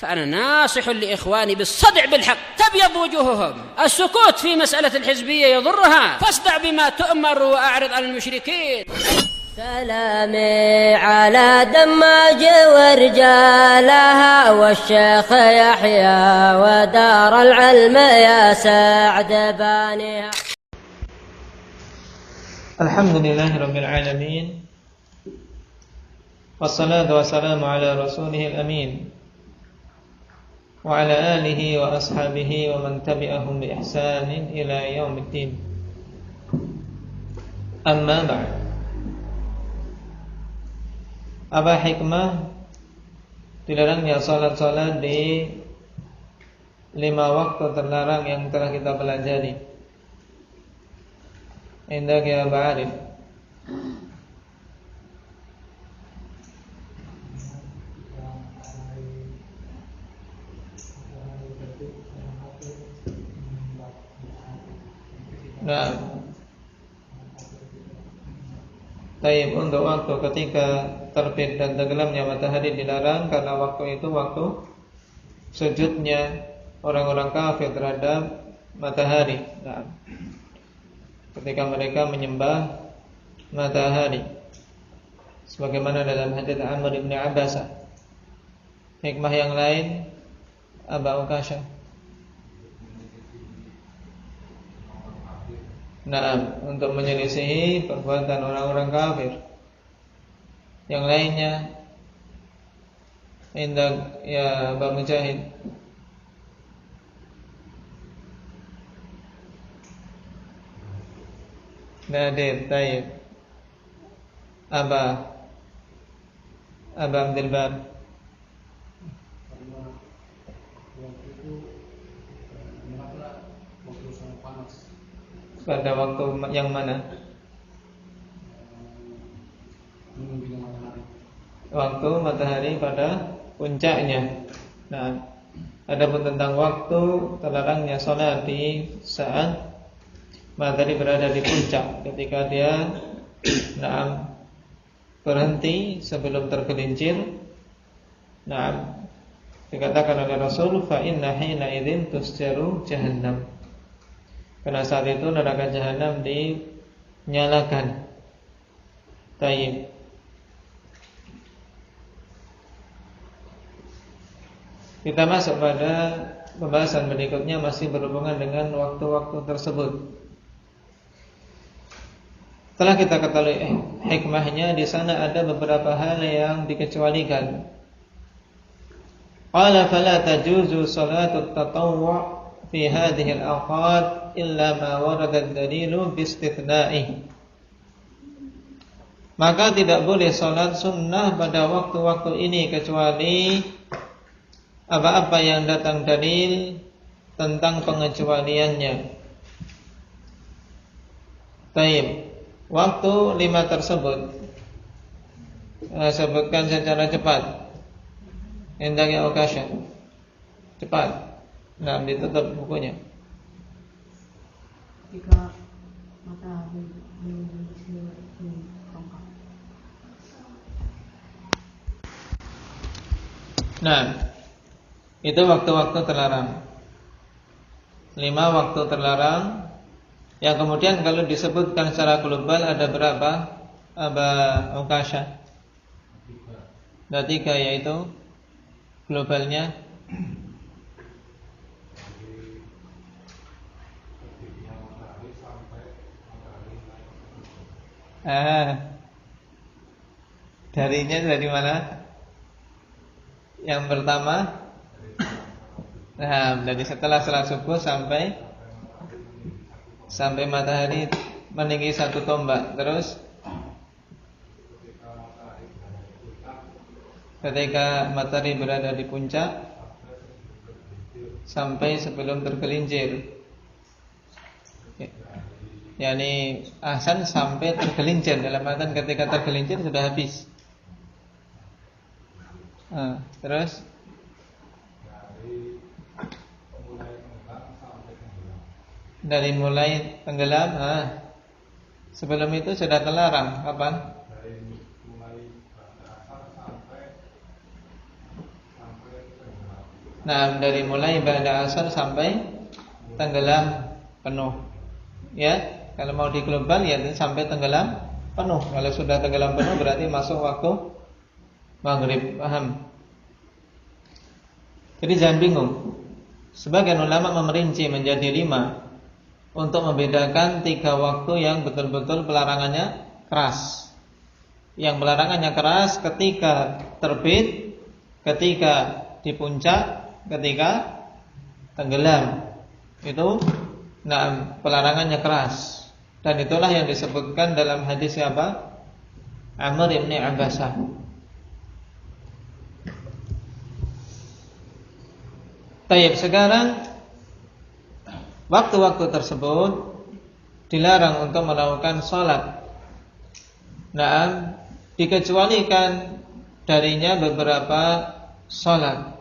فأنا ناصح لإخواني بالصدع بالحق تبيض وجوههم. السكوت في مسألة الحزبية يضرها، فاصدع بما تؤمر وأعرض عن المشركين. سلامي على دماج ورجالها والشيخ يحيى ودار العلم يا سعد بانيها. الحمد لله رب العالمين والصلاة والسلام على رسوله الأمين وعلى آله وأصحابه ومن تبعهم بإحسان إلى يوم الدين. أما بعد. Apa hikmah dilarangnya salat-salat di 5 waktu terlarang yang telah kita pelajari? Indak ya Ba'arif. Nah, taib untuk waktu ketika terbit dan tenggelamnya matahari dilarang karena waktu itu waktu sujudnya orang-orang kafir terhadap matahari. Nah, ketika mereka menyembah matahari, sebagaimana dalam hadits Amr bin Abbas. Hikmah yang lain, Aba Ukasha. Nah, untuk menyelisihi perbuatan orang-orang kafir. Yang lainnya, indah ya Aba Mujahid. Nadir, taib. Aba Abdul Bar. Pada waktu yang mana? Waktu matahari pada puncaknya. Nah, adapun tentang waktu terlarangnya salat di saat matahari berada di puncak, ketika dia berhenti sebelum tergelincir. Nah, dikatakan oleh Rasul, fa inna hina idzin tusjaru jahannam. Karena saat itu neraka jahanam dinyalakan. Taib. Kita masuk pada pembahasan berikutnya, masih berhubungan dengan waktu-waktu tersebut. Setelah kita ketahui hikmahnya, di sana ada beberapa hal yang dikecualikan. Qala fala tajuzu salatut tatawwu' fi hadhihi al-awqat illa ma warada ad-dalilu bi istithna'i. Maka tidak boleh salat sunnah pada waktu-waktu ini kecuali apa-apa yang datang dalil tentang pengecualiannya. Baik, waktu 5 tersebut sebutkan secara cepat. Hendaknya okasya. Cepat. Nah, ditutup bukunya. Ketika matahari menuju tongkat. Nah, itu waktu-waktu terlarang. 5 waktu terlarang yang kemudian kalau disebutkan secara global ada berapa? Aba Ukasha. Ada 3, yaitu globalnya darinya dari mana? Yang pertama, dari setelah salat subuh sampai matahari meninggi 1 tombak. Terus ketika matahari berada di puncak sampai sebelum tergelincir. Yani ahsan sampai tergelincir, dalam artian ketika tergelincir sudah habis. Terus dari mulai tenggelam, sebelum itu sudah terlarang. Kapan? Nah, dari mulai ba'da asar sampai tenggelam penuh. Ya, kalau mau di global ya sampai tenggelam penuh. Kalau sudah tenggelam penuh berarti masuk waktu maghrib. Paham? Jadi jangan bingung. Sebagian ulama memerinci menjadi 5 untuk membedakan 3 waktu yang betul-betul pelarangannya keras. Yang pelarangannya keras ketika terbit, ketika di puncak, ketika tenggelam. Itu pelarangannya keras. Dan itulah yang disebutkan dalam hadis siapa? Amr ibn Abbasah. Baik, sekarang waktu-waktu tersebut dilarang untuk melakukan sholat. Dikecualikan darinya beberapa sholat.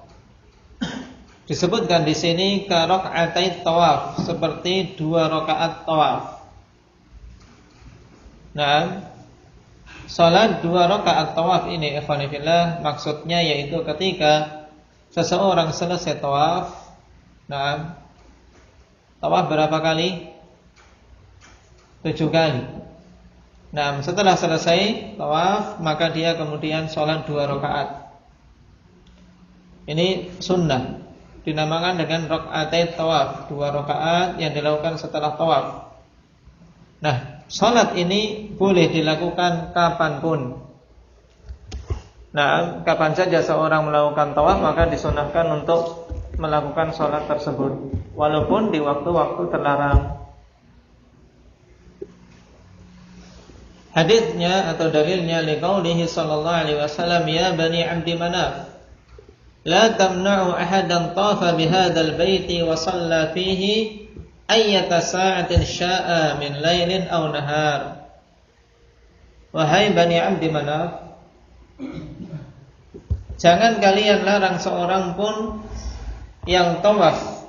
Disebutkan di sini ka raka'atai tawaf, seperti 2 rakaat tawaf. Salat 2 rakaat tawaf ini ikhwan fillah maksudnya yaitu ketika seseorang selesai tawaf. Tawaf berapa kali? 7 kali. Setelah selesai tawaf maka dia kemudian salat 2 rakaat. Ini sunnah, dinamakan dengan raka'atai tawaf, 2 rakaat yang dilakukan setelah tawaf. Salat ini boleh dilakukan kapanpun. Kapan saja seorang melakukan tawaf maka disunahkan untuk melakukan salat tersebut, walaupun di waktu-waktu terlarang. Hadisnya atau dalilnya liqaulihi sallallahu alaihi wasallam, ya bani Abdi Manaf, la tamna'u ahadan tafa bihadzal baiti wa shalla fihi ayyata sa'atin sya'a min lailin aw nahar. Wahai Bani Abdi Manaf, jangan kalian larang seorang pun yang tawaf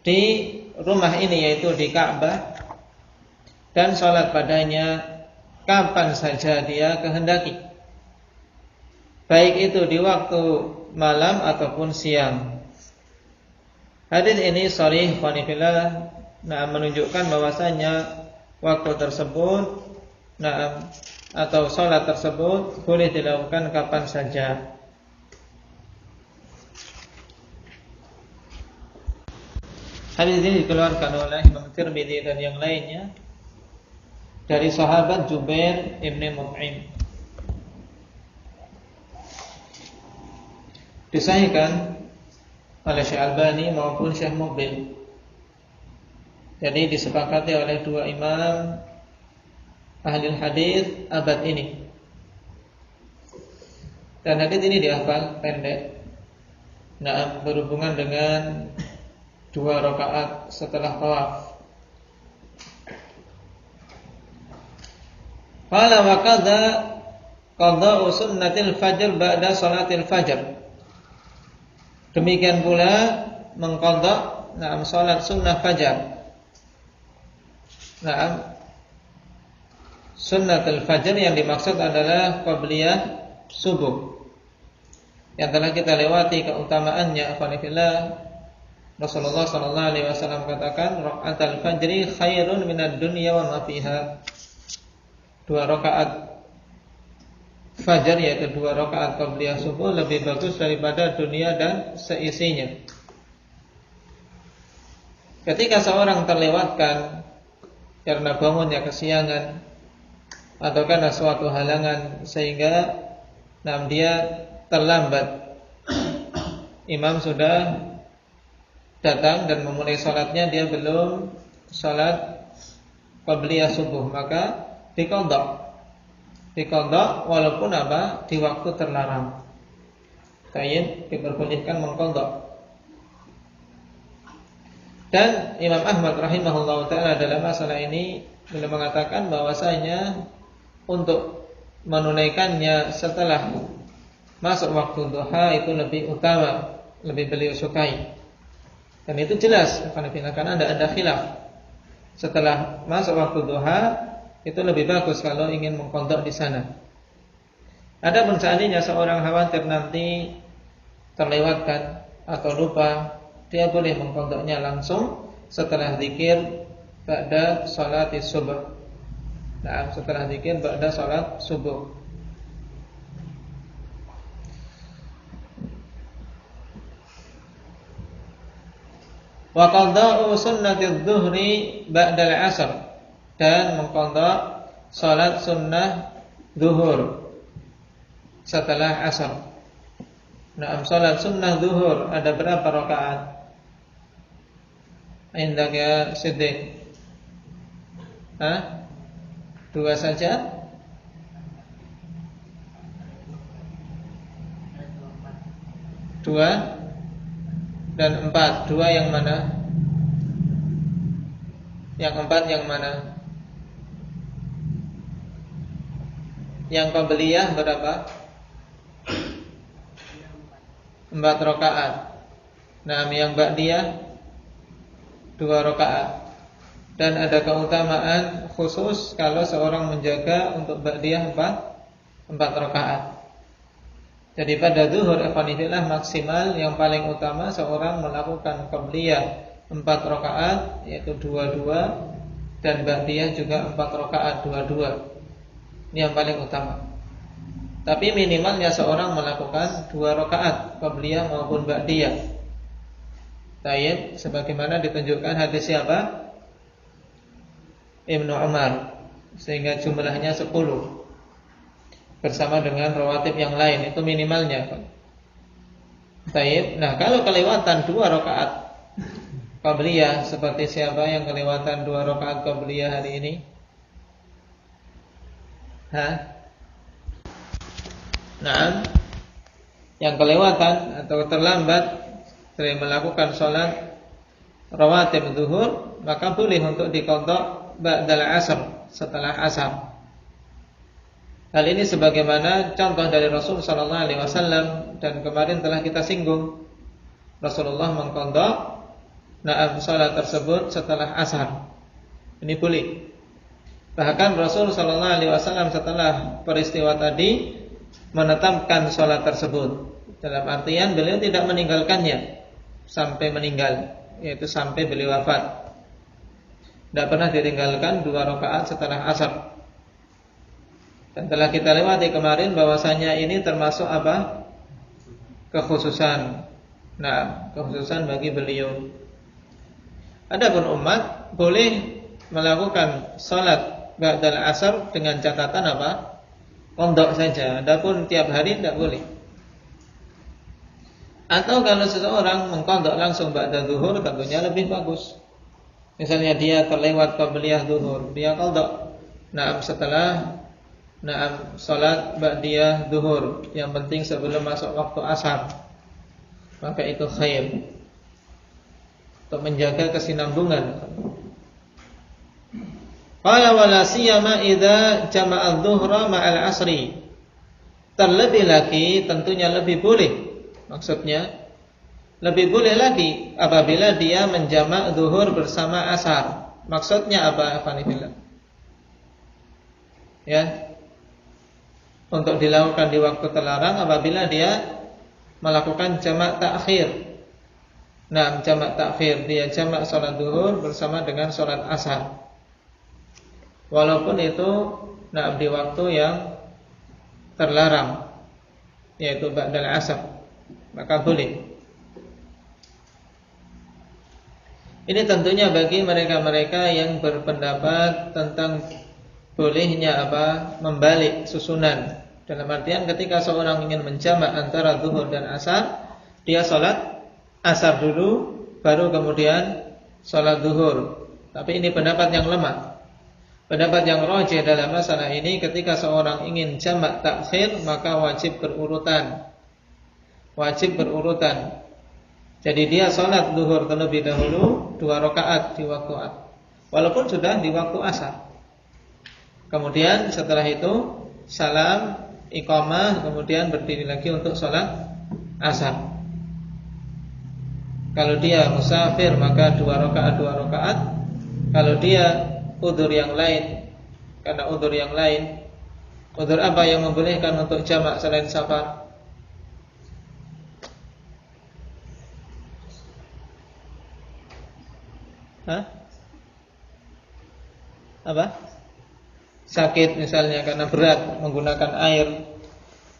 di rumah ini, yaitu di Ka'bah, dan salat padanya kapan saja dia kehendaki, baik itu di waktu malam ataupun siang. Hadis ini sharih qanifillah, menunjukkan bahwasanya waktu tersebut atau salat tersebut boleh dilakukan kapan saja. Hadis ini dikeluarkan oleh Imam Tirmidzi dan yang lainnya dari sahabat Jubair ibn Mut'im. Disahihkan oleh Syekh Albani maupun Syekh Muqbil. Jadi disepakati oleh 2 imam ahli hadis abad ini. Dan hadis ini dihafal pendek. Berhubungan dengan 2 rakaat setelah tawaf. Qala wa qadha qada'u sunnatil fajr ba'da salatil fajr. Demikian pula mengqadha salat sunnah fajar. Sunnatul fajr yang dimaksud adalah qabliyah subuh, yang telah kita lewati keutamaannya. Alhamdulillah, Rasulullah sallallahu alaihi wasallam katakan, raka'atul fajri khairun minad dunya wa ma fiha. 2 rakaat fajar, yaitu 2 rakaat qabliyah subuh, lebih bagus daripada dunia dan seisinya. Ketika seorang terlewatkan karena bangunnya kesiangan atau karena suatu halangan sehingga dia terlambat, imam sudah datang dan memulai salatnya, dia belum salat qabliyah subuh, maka diqadha walaupun di waktu terlarang. Tayyib, diperbolehkan mengqadha. Dan Imam Ahmad rahimahullah ta'ala dalam masalah ini beliau mengatakan bahwasanya untuk menunaikannya setelah masuk waktu duha itu lebih utama, lebih beliau sukai. Dan itu jelas karena ada khilaf. Setelah masuk waktu duha itu lebih bagus kalau ingin mengqadha di sana. Adapun seandainya seorang khawatir nanti terlewatkan atau lupa, dia boleh mengqadanya langsung setelah zikir ba'da salati subuh. Nah, setelah zikir ba'da salat subuh. Wa qada'u sunnati dzuhri ba'da al-'asr, dan mengqada salat sunnah zuhur setelah asar. Nah, salat sunnah zuhur ada berapa rakaat? Indaka Siddiq? Hah? 2 saja? 2 dan 4. 2 yang mana? Yang 4 yang mana? Yang qabliyah berapa? 4 rakaat. Nah, yang ba'diyah 2 rakaat. Dan ada keutamaan khusus kalau seorang menjaga untuk ba'diyah 4 rakaat. Jadi pada zuhur ikhwanifillah maksimal yang paling utama seorang melakukan qabliyah 4 rakaat, yaitu 2-2, dan ba'diyah juga 4 rakaat 2-2. Ini yang paling utama. Tapi minimalnya seorang melakukan 2 rakaat qabliyah maupun ba'diyah. Tayyib, sebagaimana ditunjukkan hadis siapa? Ibnu Umar, sehingga jumlahnya 10 bersama dengan rawatib yang lain, itu minimalnya. Tayyib. Nah, kalau kelewatan 2 rakaat qabliyah, seperti siapa yang kelewatan 2 rakaat qabliyah hari ini? Nah, yang kelewatan atau terlambat dari melakukan sholat rawatib zuhur, maka boleh untuk diqadha ba'dal asar, setelah asar. Hal ini sebagaimana contoh dari Rasul sallallahu alaihi wasallam, dan kemarin telah kita singgung. Rasulullah mengqadha salat tersebut setelah asar. Ini boleh. Bahkan Rasul sallallahu alaihi wasallam setelah peristiwa tadi menetapkan salat tersebut. Dalam artian beliau tidak meninggalkannya sampai meninggal, yaitu sampai beliau wafat. Tidak pernah ditinggalkan 2 rakaat setelah asar. Dan telah kita lewati kemarin bahwasanya ini termasuk apa? Kekhususan. Nah, kekhususan bagi beliau. Adapun umat boleh melakukan salat ba'dal asar dengan catatan apa? Qadha saja. Adapun tiap hari tidak boleh. Atau kalau seseorang mengqadha langsung ba'da zuhur, tentunya lebih bagus. Misalnya dia terlewat qabliyah zuhur, dia qadha setelah salat ba'diyah zuhur, yang penting sebelum masuk waktu asar, maka itu khair untuk menjaga kesinambungan. Qala wala siyama idza jama'a adh-dhuhra ma'al 'asri. Terlebih lagi, tentunya lebih boleh. Maksudnya lebih boleh lagi apabila dia menjamak zuhur bersama asar. Maksudnya apa, Fanifillah? Ya. Untuk dilakukan di waktu terlarang apabila dia melakukan jamak takhir. Nah, jamak takhir, dia jamak salat zuhur bersama dengan salat asar. Walaupun itu di waktu yang terlarang, yaitu ba'dal asar, maka boleh. Ini tentunya bagi mereka-mereka yang berpendapat tentang bolehnya membalik susunan. Dalam artian ketika seorang ingin menjamak antara zuhur dan asar, dia salat asar dulu, baru kemudian salat zuhur. Tapi ini pendapat yang lemah. Pendapat yang rajih dalam masalah ini, ketika seorang ingin jamak takhir, maka wajib berurutan. Jadi dia salat zuhur terlebih dahulu 2 rakaat di waktu walaupun sudah di waktu asar. Kemudian setelah itu salam, iqamah, kemudian berdiri lagi untuk salat asar. Kalau dia musafir maka 2 rakaat. Kalau dia udzur yang lain, karena udzur yang lain, udzur apa yang membolehkan untuk jamak selain safar? Apa? Sakit misalnya karena berat menggunakan air.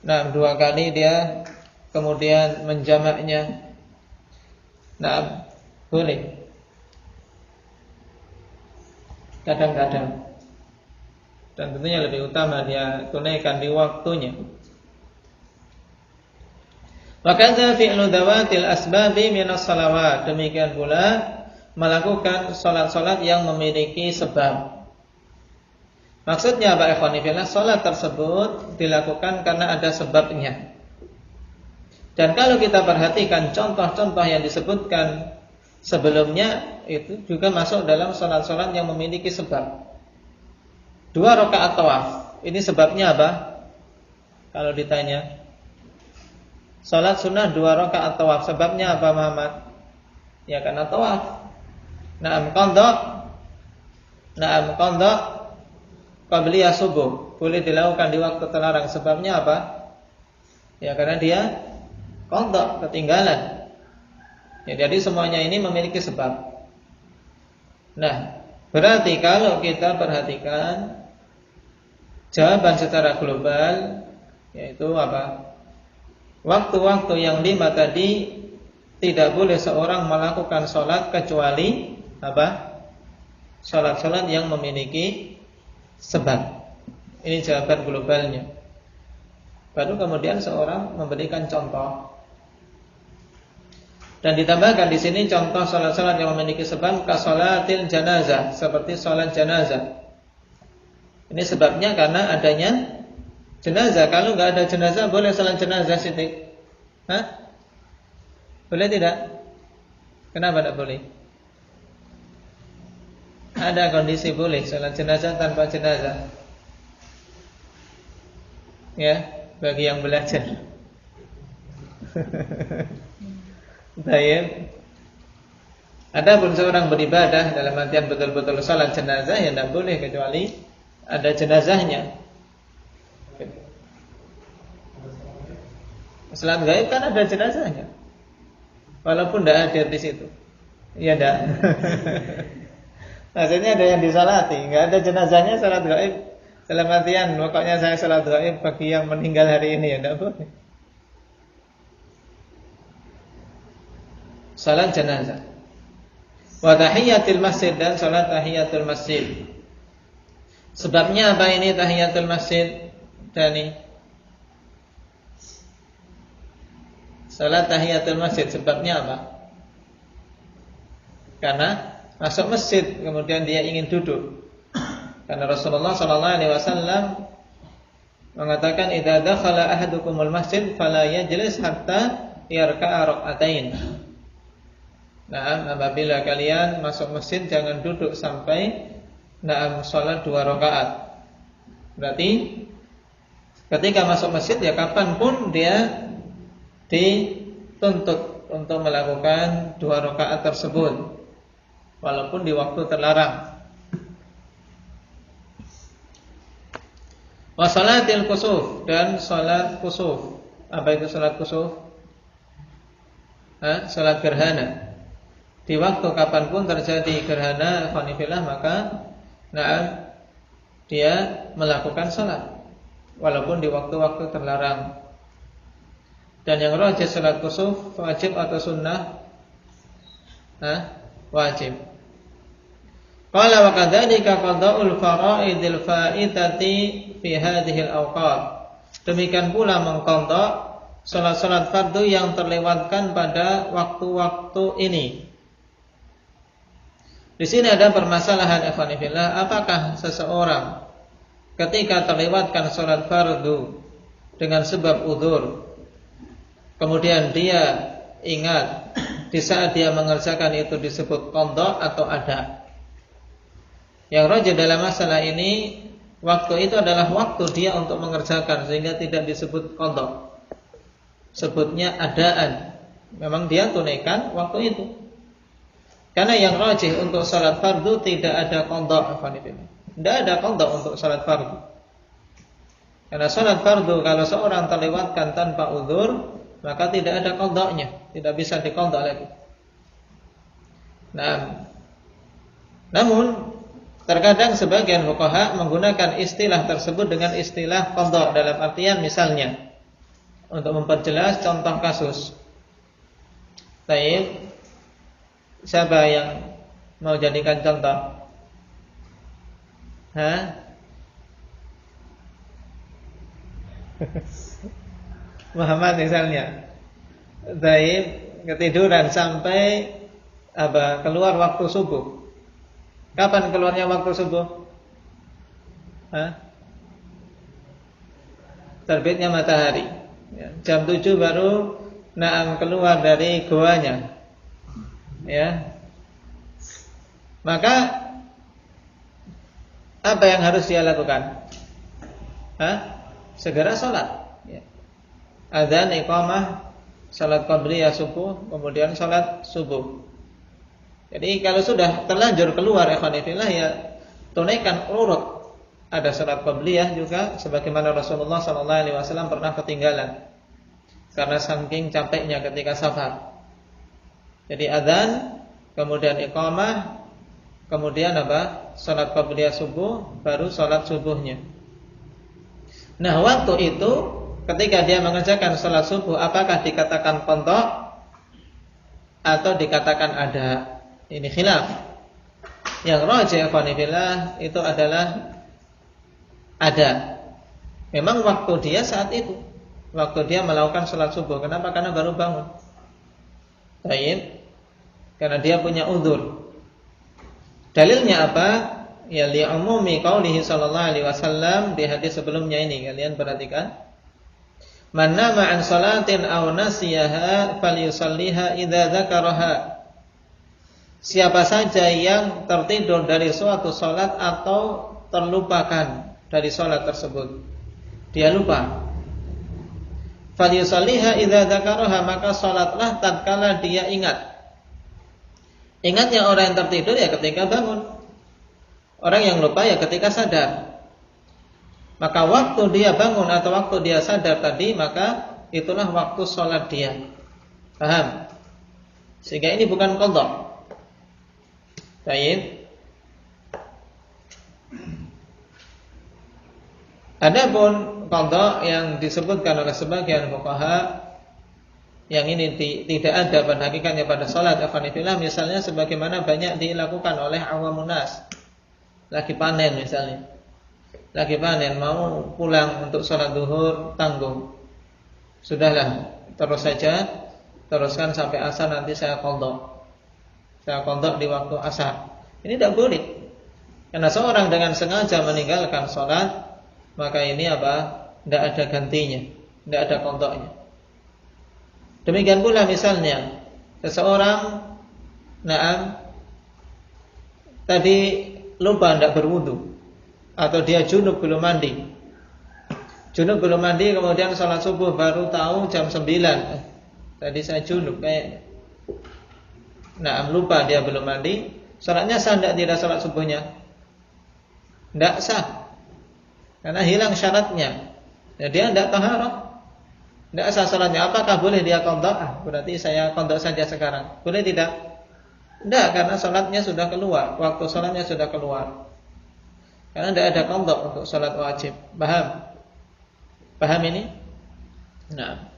Nah, 2 kali dia kemudian menjamaknya. Nah, boleh. Kadang-kadang. Dan tentunya lebih utama dia tunaikan di waktunya. Wa kadza fi'lu dawatil asbabi minas salawat. Demikian pula melakukan salat-salat yang memiliki sebab. Maksudnya apa ikhwan fillah? Salat tersebut dilakukan karena ada sebabnya. Dan kalau kita perhatikan contoh-contoh yang disebutkan sebelumnya, itu juga masuk dalam salat-salat yang memiliki sebab. 2 rakaat tawaf. Ini sebabnya apa? Kalau ditanya, salat sunnah 2 rakaat tawaf. Sebabnya apa Muhammad? Ya karena tawaf. Na'am qadha qabliyah subuh. Boleh dilakukan di waktu terlarang. Sebabnya apa? Ya karena dia qadha, ketinggalan. Ya, jadi semuanya ini memiliki sebab. Nah, berarti kalau kita perhatikan jawaban secara global, yaitu apa? Waktu-waktu yang 5 tadi tidak boleh seorang melakukan sholat kecuali apa? Sholat-sholat yang memiliki sebab. Ini jawaban globalnya. Baru kemudian seorang memberikan contoh. Dan ditambahkan di sini contoh sholat-sholat yang memiliki sebab, kasolatil janazah, seperti sholat janazah. Ini sebabnya karena adanya jenazah. Kalau nggak ada jenazah, boleh sholat jenazah Siti? Boleh tidak? Kenapa tidak boleh? Ada kondisi boleh sholat jenazah tanpa jenazah. Ya, bagi yang belajar. Baik. Adapun seorang beribadah dalam artian betul-betul salat jenazah, ya tidak boleh kecuali ada jenazahnya. Salat gaib kan ada jenazahnya, walaupun tidak hadir di situ. Iya tidak. Maksudnya ada yang disalati, nggak ada jenazahnya salat gaib. Dalam artian pokoknya saya salat gaib bagi yang meninggal hari ini, ya tidak boleh. Salat jenazah. Wa tahiyatul masjid, dan salat tahiyatul masjid. Sebabnya apa ini tahiyatul masjid? Dani. Salat tahiyatul masjid sebabnya apa? Karena masuk masjid kemudian dia ingin duduk. Karena Rasulullah sallallahu alaihi wasallam mengatakan idza dakhala ahadukumul masjid fala yajlis hatta yarka'a rak'atain. Nah, apabila kalian masuk masjid jangan duduk sampai salat 2 rakaat. Berarti ketika masuk masjid ya kapanpun dia dituntut untuk melakukan 2 rakaat tersebut, walaupun di waktu terlarang. Wa salatil kusuf, dan salat kusuf. Apa itu salat kusuf? Salat gerhana. Di waktu kapanpun terjadi gerhana fanifillah, maka dia melakukan salat walaupun di waktu-waktu terlarang. Dan yang rajih salat kusuf wajib atau sunnah? Wajib. Qala wa kadzalika qada'ul fara'idil fa'itati fi hadhil awqat. Demikian pula mengqadha salat-salat fardu yang terlewatkan pada waktu-waktu ini. Di sini ada permasalahan ikhwan fillah, apakah seseorang ketika terlewatkan salat fardu dengan sebab udzur, kemudian dia ingat di saat dia mengerjakan itu disebut qadha atau ada? Yang rajih dalam masalah ini, waktu itu adalah waktu dia untuk mengerjakan, sehingga tidak disebut qadha. Sebutnya adaan. Memang dia tunaikan waktu itu. Karena yang rajih untuk salat fardu tidak ada qadha. Tidak ada qadha untuk salat fardu. Karena salat fardu kalau seorang terlewatkan tanpa uzur, maka tidak ada qadhanya, tidak bisa diqadha lagi. Nah, Namun terkadang sebagian fuqaha menggunakan istilah tersebut dengan istilah qadha, dalam artian misalnya untuk memperjelas contoh kasus. Baik, siapa yang mau jadikan contoh? Muhammad misalnya, baik, ketiduran sampai keluar waktu subuh. Kapan keluarnya waktu subuh? Terbitnya matahari. Ya, jam 7 baru keluar dari goanya. Ya. Maka apa yang harus dia lakukan? Segera sholat. Ya. Adzan, iqamah, salat qabliyah subuh, kemudian salat subuh. Jadi kalau sudah terlanjur keluar ikhwanifillah, ya tunaikan urut. Ada salat qabliyah juga, sebagaimana Rasulullah SAW pernah ketinggalan karena saking capeknya ketika safar. Jadi adzan, kemudian iqamah, kemudian salat qabliyah subuh, baru salat subuhnya. Nah, waktu itu ketika dia mengerjakan salat subuh, apakah dikatakan qadha atau dikatakan ada? Ini khilaf. Yang rajih ikhwanillah itu adalah ada. Memang waktu dia saat itu, waktu dia melakukan salat subuh. Kenapa? Karena baru bangun. Baik. Karena dia punya uzur. Dalilnya apa? Ya li'umumi qaulihi sallallahu alaihi wasallam di hadis sebelumnya ini, kalian perhatikan. Man nama an salatin aw nasiyaha falyusalliha idza dzakaraha. Siapa saja yang tertidur dari suatu salat atau terlupakan dari salat tersebut, dia lupa, falyusalliha idza dzakaraha, maka salatlah tatkala dia ingat. Ingatnya orang yang tertidur ya ketika bangun. Orang yang lupa ya ketika sadar. Maka waktu dia bangun atau waktu dia sadar tadi, maka itulah waktu sholat dia. Paham? Sehingga ini bukan qadha. Baik. Adapun qadha yang disebutkan oleh sebagian fuqaha, yang ini tidak ada pada hakikatnya pada salat ikhwanillah, misalnya sebagaimana banyak dilakukan oleh awamun nas. Lagi panen misalnya, lagi panen mau pulang untuk salat zuhur, tanggung. Sudahlah, terus saja, teruskan sampai asar, nanti saya qadha. Saya qadha di waktu asar. Ini tidak boleh. Karena seorang dengan sengaja meninggalkan salat, maka ini tidak ada gantinya, tidak ada qadhanya. Demikian pula misalnya seseorang tadi lupa tidak berwudu, atau dia junub belum mandi. Junub belum mandi, kemudian salat subuh baru tahu jam 9. Tadi saya junub kayaknya. Lupa dia belum mandi. Salatnya sah tidak salat subuhnya? Tidak sah. Karena hilang syaratnya. Ya, dia tidak taharah. Tidak sah salatnya. Apakah boleh dia qadha? Berarti saya qadha saja sekarang. Boleh tidak? Tidak, karena salatnya sudah keluar. Waktu salatnya sudah keluar. Karena tidak ada qadha untuk salat wajib. Paham? Paham ini? Nah.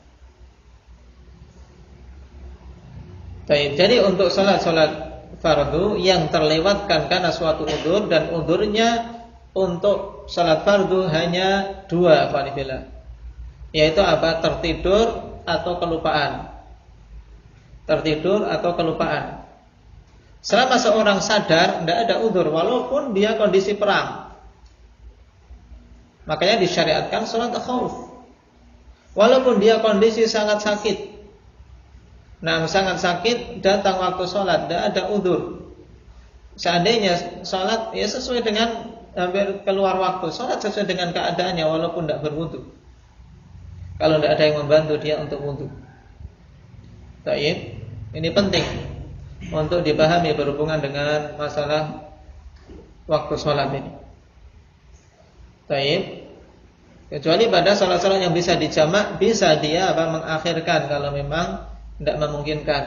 Baik, jadi untuk salat-salat fardu yang terlewatkan karena suatu udzur, dan udzurnya untuk salat fardu hanya 2 fadilah. Yaitu apa? Tertidur atau kelupaan. Tertidur atau kelupaan. Selama seorang sadar, tidak ada udzur walaupun dia kondisi perang. Makanya disyariatkan salat khauf. Walaupun dia kondisi sangat sakit. Sangat sakit, datang waktu salat, tidak ada udzur. Seandainya salat ya sesuai dengan hampir keluar waktu, salat sesuai dengan keadaannya walaupun tidak berwudu. Kalau tidak ada yang membantu dia untuk wudu. Baik, ini penting untuk dipahami berhubungan dengan masalah waktu salat ini. Baik. Kecuali pada salat-salat yang bisa dijamak, bisa dia mengakhirkan kalau memang tidak memungkinkan.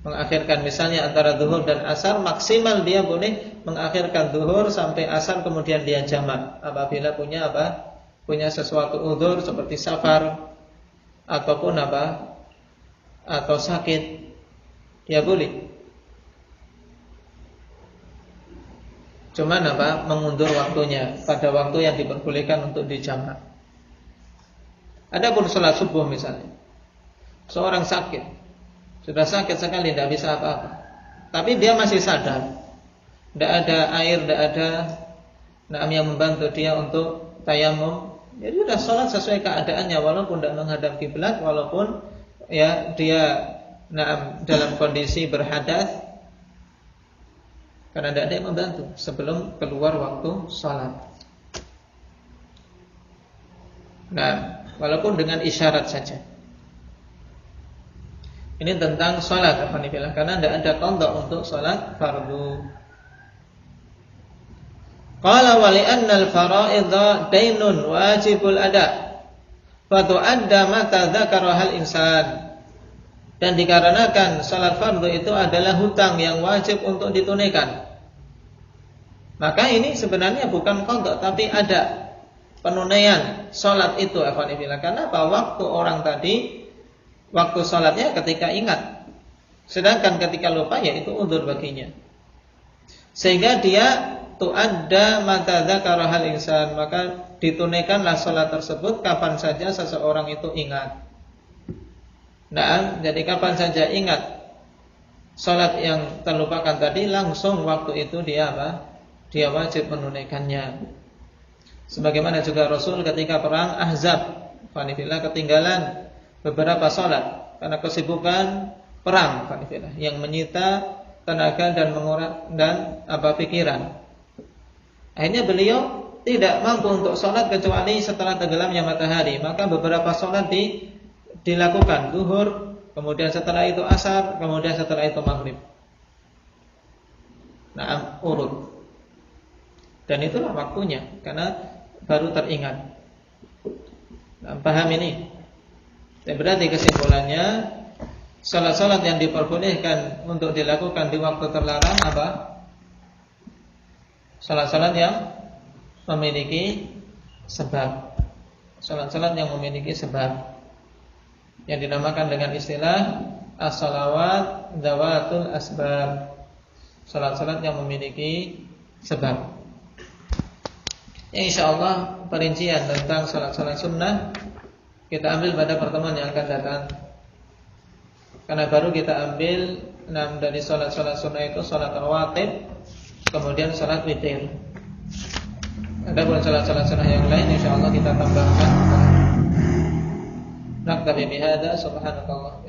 mengakhirkan, misalnya antara zuhur dan asar, maksimal dia boleh mengakhirkan zuhur sampai asar kemudian dia jamak. Apabila punya punya sesuatu udzur seperti safar ataupun atau sakit, dia boleh. Cuman mengundur waktunya pada waktu yang diperbolehkan untuk dijamak. Adapun sholat subuh misalnya, seorang sakit, sudah sakit sekali, tidak bisa apa-apa, tapi dia masih sadar, tidak ada air, tidak ada yang membantu dia untuk tayamum, jadi sudah sholat sesuai keadaannya, walaupun tidak menghadap kiblat, walaupun ya dia dalam kondisi berhadas, karena tidak ada yang membantu sebelum keluar waktu sholat. Nah, walaupun dengan isyarat saja. Ini tentang sholat, karena tidak ada qadha untuk sholat fardu. Qala wa li'anna al-fara'idha dainun wajibul ada, fa tu'adda mata dzakara hal insan. Dan dikarenakan salat fardu itu adalah hutang yang wajib untuk ditunaikan, maka ini sebenarnya bukan qadha, tapi ada penunaian salat itu. Karena waktu orang tadi, waktu salatnya ketika ingat, sedangkan ketika lupa ya itu udzur baginya, sehingga dia tu'adda mata dzakara hal insan, maka ditunaikanlah salat tersebut kapan saja seseorang itu ingat. Nah, jadi kapan saja ingat salat yang terlupakan tadi, langsung waktu itu dia dia wajib menunaikannya. Sebagaimana juga Rasul ketika perang Ahzab, ketinggalan beberapa salat karena kesibukan perang, yang menyita tenaga dan menguras pikiran. Akhirnya beliau tidak mampu untuk salat kecuali setelah tenggelamnya matahari, maka beberapa salat dilakukan, zuhur, kemudian setelah itu asar, kemudian setelah itu maghrib. Urut. Dan itulah waktunya, karena baru teringat. Paham ini? Dan berarti kesimpulannya, salat-salat yang diperbolehkan untuk dilakukan di waktu terlarang salat-salat yang memiliki sebab. Salat-salat yang memiliki sebab, yang dinamakan dengan istilah as-salawat dzawatul asbab, salat-salat yang memiliki sebab. Insyaallah perincian tentang salat-salat sunnah kita ambil pada pertemuan yang akan datang, karena baru kita ambil dari salat-salat sunnah itu salat rawatib, kemudian salat witir. Adapun salat-salat sunnah yang lain insyaallah kita tambahkan. Naktabi bihadza, subhanakallah